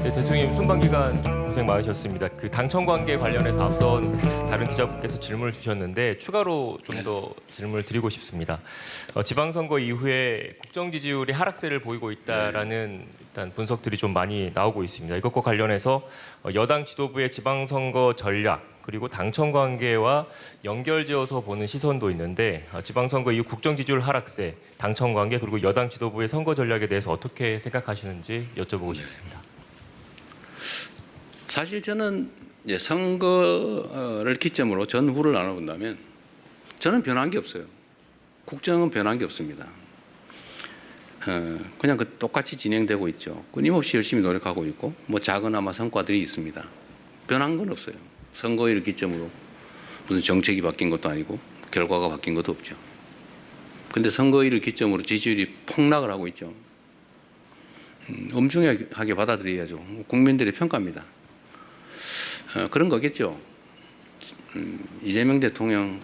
네, 대통령님 순방 기간 고생 많으셨습니다. 그 당청 관계 관련해서 앞선 다른 기자분께서 질문을 주셨는데 추가로 좀 더 질문을 드리고 싶습니다. 지방선거 이후에 국정 지지율이 하락세를 보이고 있다라는 일단 분석들이 좀 많이 나오고 있습니다. 이것과 관련해서 여당 지도부의 지방선거 전략 그리고 당청 관계와 연결지어서 보는 시선도 있는데 지방선거 이후 국정 지지율 하락세, 당청 관계 그리고 여당 지도부의 선거 전략에 대해서 어떻게 생각하시는지 여쭤보고 싶습니다. 사실 저는 이제 선거를 기점으로 전후를 나눠본다면 저는 변한 게 없어요. 국정은 변한 게 없습니다. 그냥 똑같이 진행되고 있죠. 끊임없이 열심히 노력하고 있고 뭐 작은아마 성과들이 있습니다. 변한 건 없어요. 선거를 기점으로 무슨 정책이 바뀐 것도 아니고 결과가 바뀐 것도 없죠. 근데 선거일을 기점으로 지지율이 폭락을 하고 있죠. 엄중하게 받아들여야죠. 국민들의 평가입니다. 그런 거겠죠. 이재명 대통령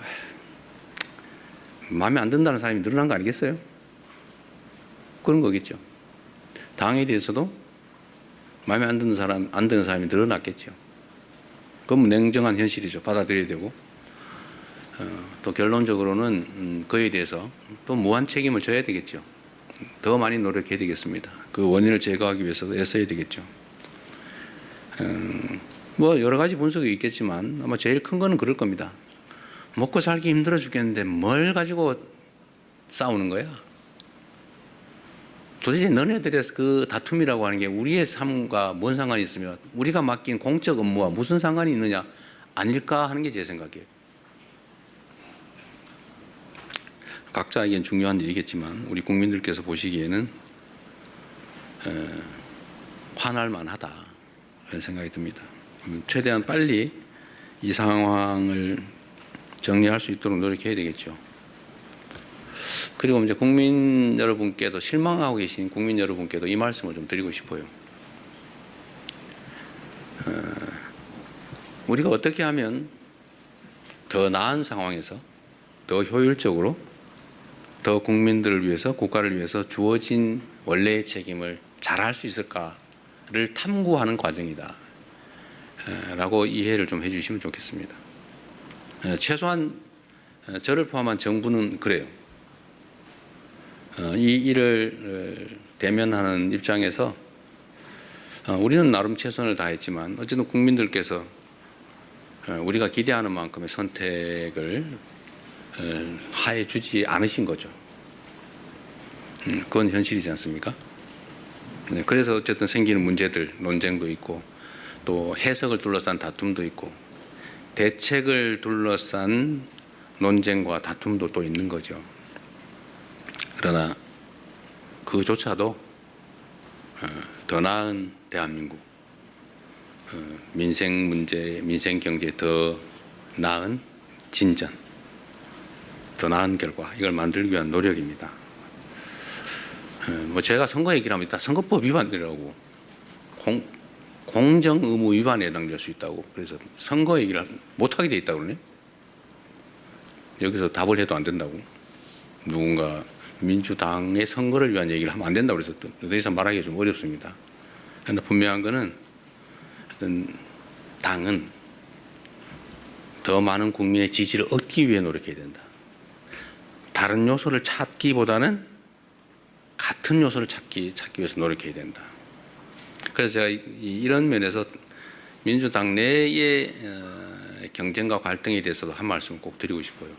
마음에 안 든다는 사람이 늘어난 거 아니겠어요? 그런 거겠죠. 당에 대해서도 마음에 안 드는 사람이 늘어났겠죠. 그건 냉정한 현실이죠. 받아들여야 되고 또 결론적으로는 그에 대해서 또 무한 책임을 져야 되겠죠. 더 많이 노력해야 되겠습니다. 그 원인을 제거하기 위해서도 애써야 되겠죠. 뭐 여러 가지 분석이 있겠지만 아마 제일 큰 거는 그럴 겁니다. 먹고 살기 힘들어 죽겠는데 뭘 가지고 싸우는 거야? 도대체 너네들의 그 다툼이라고 하는 게 우리의 삶과 뭔 상관이 있으며 우리가 맡긴 공적 업무와 무슨 상관이 있느냐 아닐까 하는 게 제 생각이에요. 각자에겐 중요한 일이겠지만 우리 국민들께서 보시기에는 화날 만하다 그런 생각이 듭니다. 최대한 빨리 이 상황을 정리할 수 있도록 노력해야 되겠죠. 그리고 이제 국민 여러분께도 실망하고 계신 국민 여러분께도 이 말씀을 좀 드리고 싶어요. 우리가 어떻게 하면 더 나은 상황에서 더 효율적으로 더 국민들을 위해서 국가를 위해서 주어진 원래의 책임을 잘할 수 있을까를 탐구하는 과정이다 라고 이해를 좀 해주시면 좋겠습니다. 최소한 저를 포함한 정부는 그래요. 이 일을 대면하는 입장에서 우리는 나름 최선을 다했지만 어쨌든 국민들께서 우리가 기대하는 만큼의 선택을 하해 주지 않으신 거죠. 그건 현실이지 않습니까? 그래서 어쨌든 생기는 문제들, 논쟁도 있고 또 해석을 둘러싼 다툼도 있고 대책을 둘러싼 논쟁과 다툼도 또 있는 거죠. 그러나 그조차도 더 나은 대한민국, 민생 문제, 민생 경제 더 나은 진전, 더 나은 결과 이걸 만들기 위한 노력입니다. 뭐 제가 선거 얘기를 하면 일단 선거법 위반이라고 공정 의무 위반에 해당될 수 있다고 그래서 선거 얘기를 못하게 돼 있다고 그러네. 여기서 답을 해도 안 된다고 누군가 민주당의 선거를 위한 얘기를 하면 안 된다고 그래서 더 이상 말하기가 좀 어렵습니다. 그러나 분명한 거는 어떤 당은 더 많은 국민의 지지를 얻기 위해 노력해야 된다. 다른 요소를 찾기보다는 같은 요소를 찾기 위해서 노력해야 된다. 그래서 제가 이런 면에서 민주당 내의 경쟁과 갈등에 대해서도 한 말씀을 꼭 드리고 싶어요.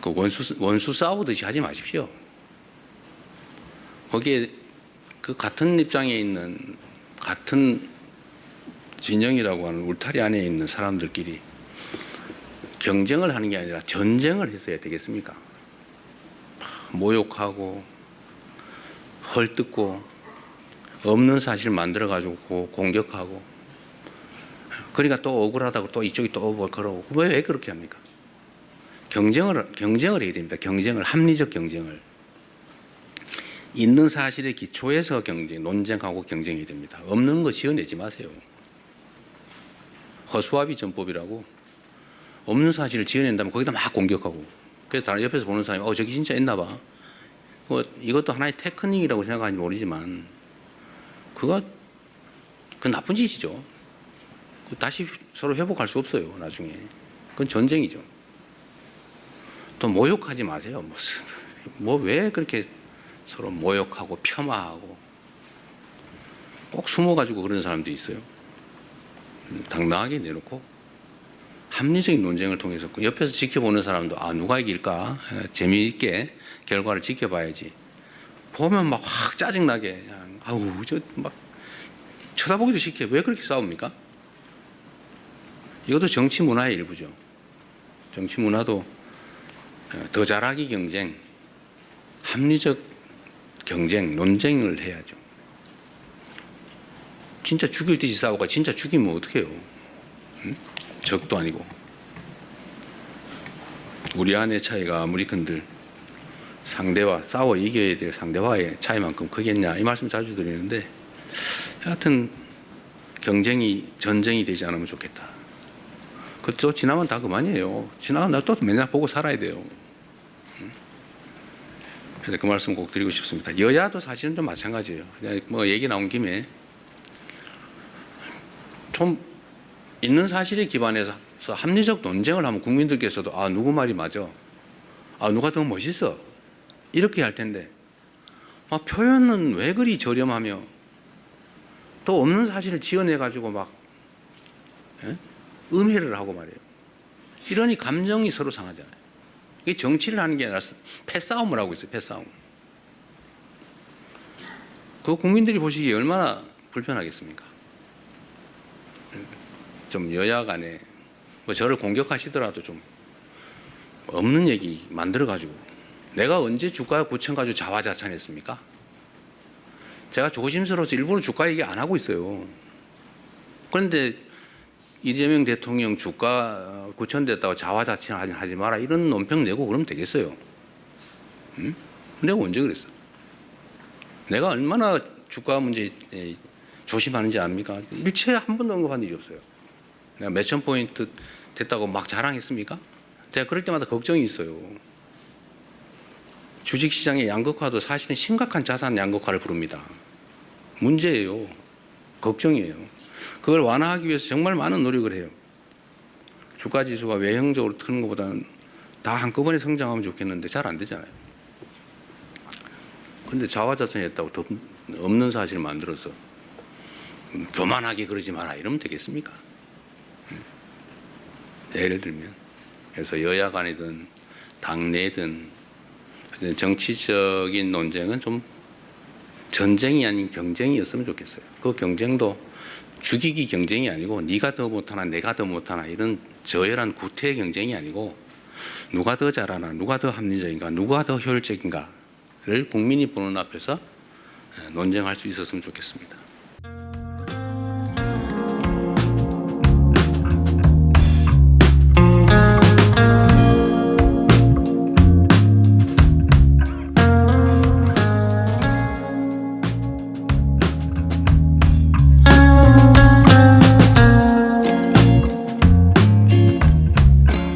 그 원수 싸우듯이 하지 마십시오. 거기에 그 같은 입장에 있는 같은 진영이라고 하는 울타리 안에 있는 사람들끼리 경쟁을 하는 게 아니라 전쟁을 했어야 되겠습니까? 모욕하고 헐뜯고 없는 사실 만들어 가지고 공격하고 그러니까 또 억울하다고 또 이쪽이 또 뭐 그러고 왜 그렇게 합니까? 경쟁을 해야 됩니다. 경쟁을 합리적 경쟁을 있는 사실의 기초에서 논쟁하고 경쟁해야 됩니다. 없는 거 지어내지 마세요. 허수아비 전법이라고 없는 사실을 지어낸다면 거기다 막 공격하고 그래서 다른 옆에서 보는 사람이 저기 진짜 있나 봐. 이것도 하나의 테크닉이라고 생각하는지 모르지만 그거 그건 나쁜 짓이죠. 다시 서로 회복할 수 없어요. 나중에. 그건 전쟁이죠. 또 모욕하지 마세요. 뭐 왜 그렇게 서로 모욕하고 폄하하고 꼭 숨어가지고 그런 사람들이 있어요. 당당하게 내놓고 합리적인 논쟁을 통해서 옆에서 지켜보는 사람도 누가 이길까 재미있게 결과를 지켜봐야지. 보면 막 확 짜증나게 그냥 저 막 쳐다보기도 싫게 왜 그렇게 싸웁니까? 이것도 정치 문화의 일부죠. 정치 문화도 더 잘하기 경쟁, 합리적 경쟁, 논쟁을 해야죠. 진짜 죽일 듯이 싸우고 진짜 죽이면 어떡해요? 응? 적도 아니고. 우리 안의 차이가 아무리 큰들 상대와 싸워 이겨야 될 상대와의 차이만큼 크겠냐 이 말씀 자주 드리는데 하여튼 경쟁이 전쟁이 되지 않으면 좋겠다. 그또 지나면 다 그만이에요. 지나면 나 또 맨날 보고 살아야 돼요. 그래서 그 말씀 꼭 드리고 싶습니다. 여야도 사실은 좀 마찬가지예요. 그냥 뭐 얘기 나온 김에 좀 있는 사실에 기반해서 합리적 논쟁을 하면 국민들께서도 누구 말이 맞아, 누가 더 멋있어 이렇게 할 텐데 표현은 왜 그리 저렴하며 또 없는 사실을 지어내 가지고 막 음해를 하고 말이에요. 이러니 감정이 서로 상하잖아요. 이게 정치를 하는 게 아니라 패싸움을 하고 있어요. 패싸움. 그 국민들이 보시기에 얼마나 불편하겠습니까? 좀 여야 간에 저를 공격하시더라도 좀 없는 얘기 만들어 가지고 내가 언제 주가 구청 가지고 자화자찬했습니까? 제가 조심스러워서 일부러 주가 얘기 안 하고 있어요. 그런데 이재명 대통령 주가 구천됐다고 자화자찬하지 마라 이런 논평 내고 그러면 되겠어요? 응? 내가 언제 그랬어? 내가 얼마나 주가 문제 조심하는지 압니까? 일체 한 번도 언급한 일이 없어요. 내가 몇천 포인트 됐다고 막 자랑했습니까? 제가 그럴 때마다 걱정이 있어요. 주식시장의 양극화도 사실은 심각한 자산 양극화를 부릅니다. 문제예요. 걱정이에요. 그걸 완화하기 위해서 정말 많은 노력을 해요. 주가지수가 외형적으로 트는 것보다는 다 한꺼번에 성장하면 좋겠는데 잘 안 되잖아요. 그런데 자화자찬했다고 없는 사실을 만들어서 교만하게 그러지 마라 이러면 되겠습니까? 예를 들면 그래서 여야 간이든 당내든 정치적인 논쟁은 좀 전쟁이 아닌 경쟁이었으면 좋겠어요. 그 경쟁도 죽이기 경쟁이 아니고 네가 더 못하나 내가 더 못하나 이런 저열한 구태의 경쟁이 아니고 누가 더 잘하나 누가 더 합리적인가 누가 더 효율적인가를 국민이 보는 앞에서 논쟁할 수 있었으면 좋겠습니다.